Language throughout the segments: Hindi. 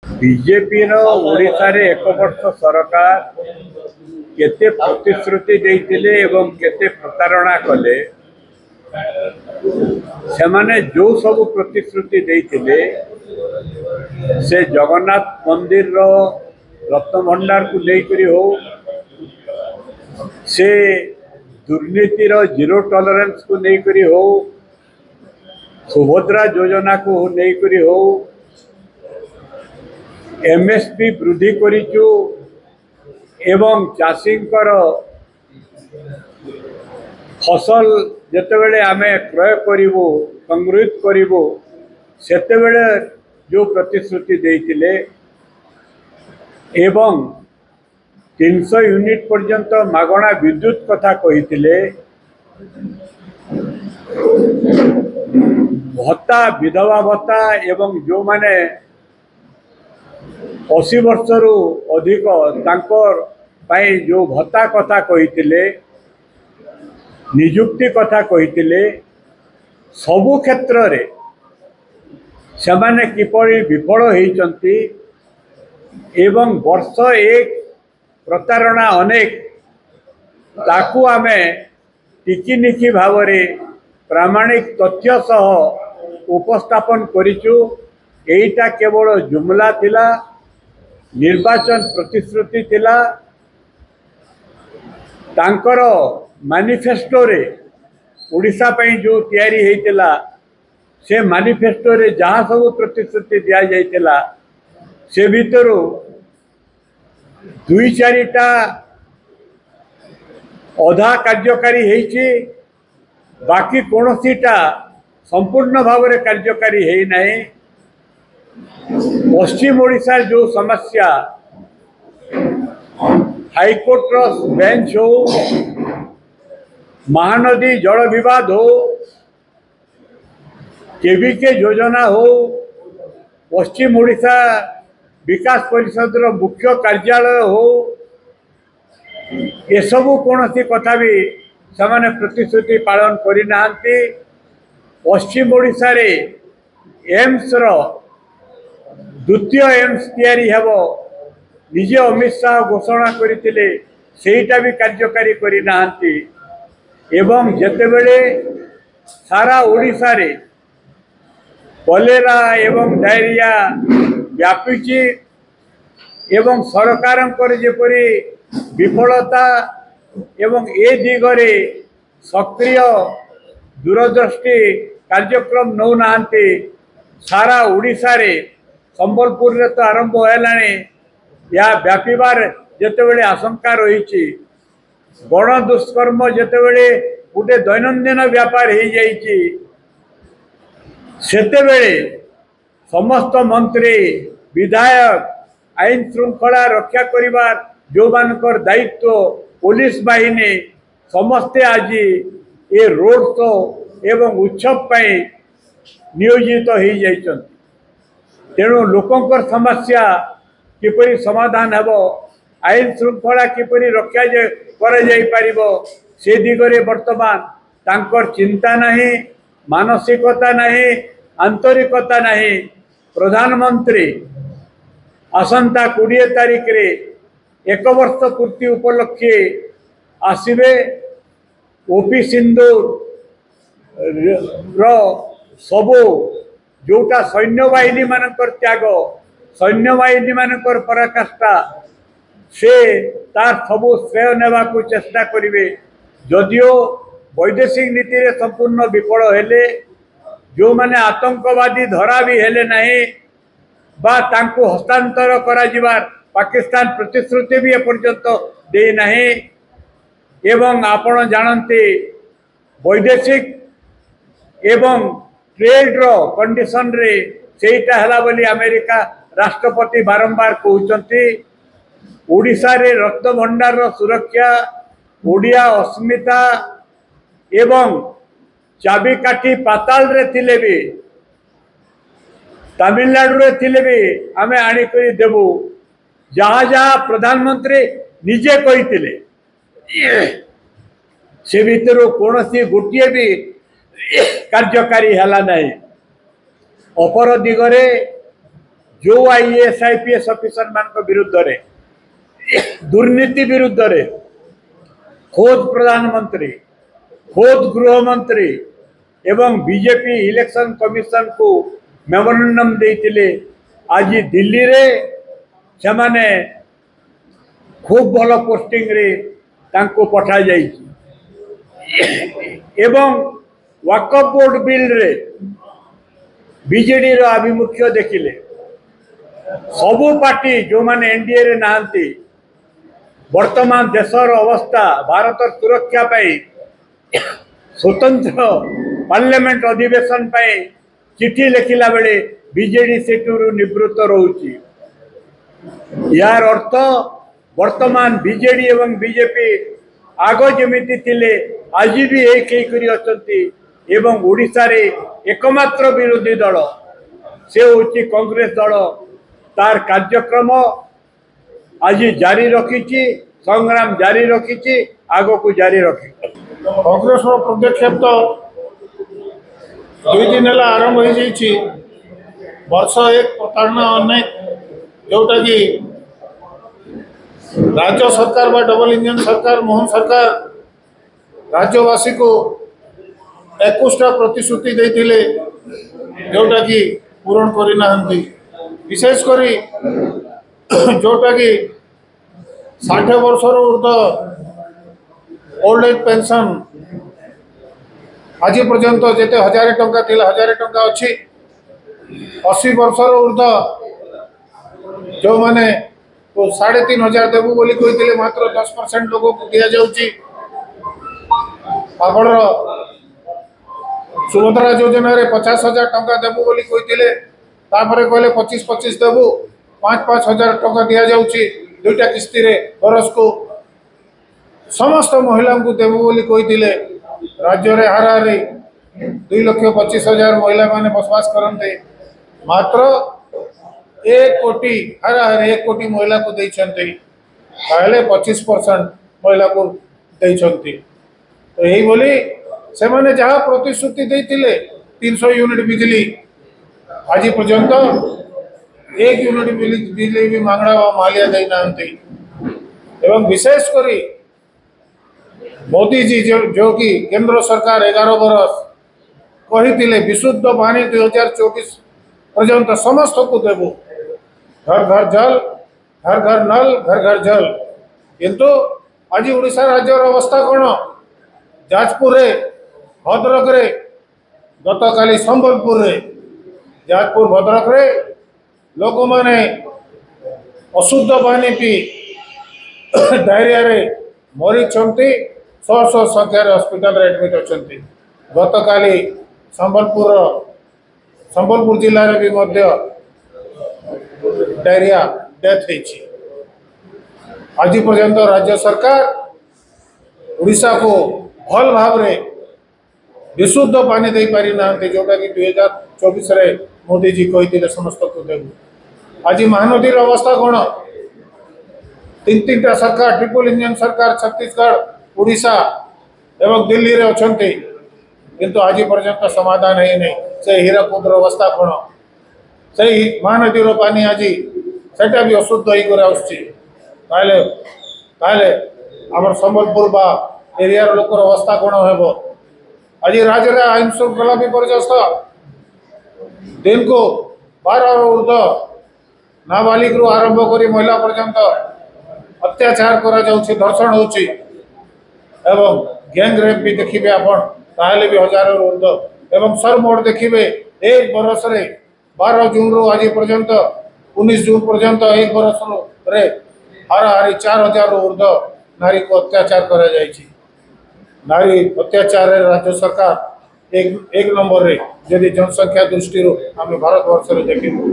बीजेपी ओडिशा रे एक वर्ष सरकार केते प्रतिश्रुति देइतिले एवं केते प्रतारणा कले से माने जो सब प्रतिश्रुति देइतिले से जगन्नाथ मंदिर रो रत्न भंडार को लेकरी हो से दुर्नीति रो जीरो टॉलरेंस को लेकरी हो सुभद्रा योजना को लेकरी हो एमएसपी वृद्धि करिचु एवं चाषींकर फसल जितेबले आमे क्रय करिवो संग्रहित करिवो सेतेबले जो प्रतिश्रुति देइतिले एवं 300 यूनिट पर्यंत मागणा विद्युत कथा कहितिले भत्ता विधवा भत्ता एवं जो माने 80 वर्ष रु अधिक तांकर पाई जो भत्ता कथा कहितिले नियुक्ति कथा कहितिले सबु क्षेत्र रे सेमाने किपरि विफल होइचंती एवं वर्ष एक प्रतारणा अनेक ताकू आमे टिकिनिखी भाव रे प्रामाणिक तथ्य सह उपस्थापन करिचु। एटा केवल जुमला थिला निर्वाचन प्रतिश्रुति थिला तांकर मैनिफेस्टो रे ओडिशा पई जो तैयारी हेतिला से मैनिफेस्टो रे जहाँ सब प्रतिश्रुति दिया जाइतिला से भीतर दुई चारिटा अधा कार्यकारी हेछि बाकी कोनोसीटा संपूर्ण भाव रे कार्यकारी हेइ नाही। पश्चिम ओडिशा जो समस्या हाईकोर्ट बेंच हो महानदी जल विवाद हो केवीके योजना हो पश्चिम ओडिशा विकास परिषद रो मुख्य कार्यालय हो ये सबू कौन सी कथा भी समाने प्रतिश्रुति पालन करी नाहंती। पश्चिम ओडिशा रे एम्स रो द्वितीय एम्स तैयारी हेबो निजे अमित शाह घोषणा करथिले सेटा भी कार्यकारी करी नाहंती एवं जेतेबेले सारा ओडिशा रे कलेरा एवं डायरिया व्यापीची एवं सरकारंकर जेपरी विफलता एवं ए दिगरे सक्रिय दूरदृष्टि कार्यक्रम नौ नाहंती सारा ओडिशा रे संबलपुर रे तो आरंभ होलानी या व्यापीबार जेतेबेले आशंका रही गण दुष्कर्म जेतेबेले गोटे दैनंदिन व्यापार हो जाइए सेतेबेले समस्त मंत्री विधायक आईन श्रृंखला रक्षा करिवार जो मानकर दायित्व पुलिस बाहिनी समस्ते आज ये रोड शो एवं उत्सव पाई नियोजित हो जाइछन। तेणु लोकंकर समस्या किपरि समाधान हेबो आईन श्रृंखला किपरि रक्षा कर जाई परिबो से दिगरे वर्तमान तांकर चिंता नहीं मानसिकता नहीं आंतरिकता नहीं। प्रधानमंत्री आसंता 20 तारीख रे 1 वर्ष पूर्ति उपलक्षे आसिबे ओपी सिंधु रो सबो जोटा सैन्य बाहिनी मानकर त्याग सैन्य बाहिनी मानकर पराकाष्ठा से तार सबू श्रेय नेबा को चेष्टा करिवे। जदियो वैदेशिक नीति रे संपूर्ण विफल हेले जो माने आतंकवादी धरा भी हेले नहीं बा तांको हस्तांतर करा जिबार पाकिस्तान प्रतिश्रुति भी एपर्यंत दे नहीं एवं आपण जानते वैदेशिक एवं ट्रेड रो कंडीशन रे सेटा हला बोली अमेरिका राष्ट्रपति बारंबार कहउचंती। ओडिशा रे रत्न भंडार रो सुरक्षा ओडिया अस्मिता एवं चाबिकाठी पाताल रे थिले भी तमिलनाडु रे थिले भी आमे आनी करी देबू जहाँ जहाँ प्रधानमंत्री निजे कहिथिले से भीतर कौन सी गोटे भी कार्यकारी हला नहीं। अपर दिगरे जो आईएएस आईपीएस ऑफिसर मान विरुद्ध रे दुर्नीति विरुद्ध रे खोद प्रधानमंत्री खोद गृहमंत्री एवं बीजेपी इलेक्शन कमिशन को मेमोरेंडम देते आज दिल्ली रे से माने खूब भल पोस्टिंग रे तांको पठा जाइछि एवं वक्फ बोर्ड बिल रे बीजेडी रो आभिमुख्य देखिले सबु पार्टी जो माने एनडीए रे नांती वर्तमान देशर अवस्था भारत सुरक्षा पाई स्वतंत्र पार्लियामेंट अधिवेशन पाई चिठी लिखिला बेले बीजेडी सेटू निवृत्त रोची यार अर्थ वर्तमान बीजेडी एवं बीजेपी आग जमीती थिले आज भी एक करी अछंती एवं ओडिशा रे एकमात्र विरोधी दल से होची कांग्रेस दल तार कार्यक्रम आज जारी रखी संग्राम जारी रखी आग को जारी रखी कांग्रेस पदक्षेप तो 2 दिन है आरंभ हो जाइए वर्ष एक प्रताड़ना अनेक जोटा कि राज्य सरकार बा डबल इंजन सरकार मोहन सरकार राज्यवासी को 21टा प्रतिश्रुति देते जोटा कि पूरण करना विशेषकर जोटा कि 60 वर्ष ऊर्ध ओल्ड एज पेंशन आज पर्यंत जिते 1000 टंका थी 1000 टंका अच्छी 80 वर्ष ऊर्ध जो मैंने 3500 देवु बोली कही मात्र 10% लोगों को दिया जाउची आपण सुभद्रा योजना रे 50,000 टंका देवु बोली कही कहले 25-25 देवु 5,000 टंका दिया जाउची 2टा किस्ती रे बरस को समस्त महिला को देवु बोली कही राज्य रे हाराहारी 2,25,000 महिला माने बसवास करते मात्र 1 कोटी हाराहारी 1 कोटी महिला को देइछन्ते ताले 25% महिला को देइछन्ते तो यही बोली से माने जहाँ प्रतिश्रुति देइतिले 300 यूनिट बिजली आज पर्यंत 1 यूनिट बिजली भी मांगड़ा मालिया देना एवं विशेष करी मोदी जी जो कि केंद्र सरकार 11 बरस कही विशुद्ध पानी 2024 पर्यंत समस्त को देवु घर घर जल घर घर नल घर घर जल किंतु आज उड़ीसा राज्यर अवस्था कौन जाजपुर भद्रक रे गत काली संबलपुर रे जाजपुर भद्रक रे लोक माने अशुद्ध पानी पी डायरिया रे मरी 100 संख्यार हॉस्पिटल एडमिट अच्छी गत काली संबलपुर जिले में भी मध्य डायरिया डेथ होती आज पर्यंत राज्य सरकार उड़ीसा को भल भाव रे विशुद्ध पानी दे पारि ना जोटा कि 2024 रे मोदी जी कही समस्त को देव आज महानदी अवस्था कौन 3-3टा सरकार ट्रिपल इंजन सरकार छत्तीसगढ़ उड़ीसा एवं दिल्ली रे अछंती किंतु आज पर्यंत समाधान है नहीं से हीराकुद अवस्था कौन से महानदी पानी आज सेटा भी अशुद्ध होकर आमर संबलपुर बा एरियार लोकर अवस्था कौन हेब आज राज्य में आईन श्रृंखला विपर्यस्त दिन को 12 ऊर्ध नाबालिग रु आरंभ कर महिला पर्यंत अत्याचार करा जाउछि धर्षण होछि एवं गैंग रेप भी देखिए आपण ताहले भी 1000 ऊर्ध एवं सर मोड देखिए 1 बरस रे 12 जून रु आज पर्यंत 19 जून पर्यंत 1 बरस रे हाराहारी 4000 ऊर्ध नारी को अत्याचार करा जाइछि नारी अत्याचार राज्य सरकार एक नंबर रे यदि जनसंख्या दृष्टि आम भारत वर्ष में देखू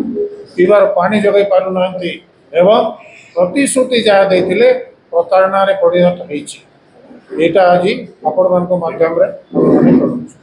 पीवार पानी जगै पारु नांती एवं प्रतिश्रुति जहाँ देते प्रताड़ना परिणत होती आज आपण मान माध्यम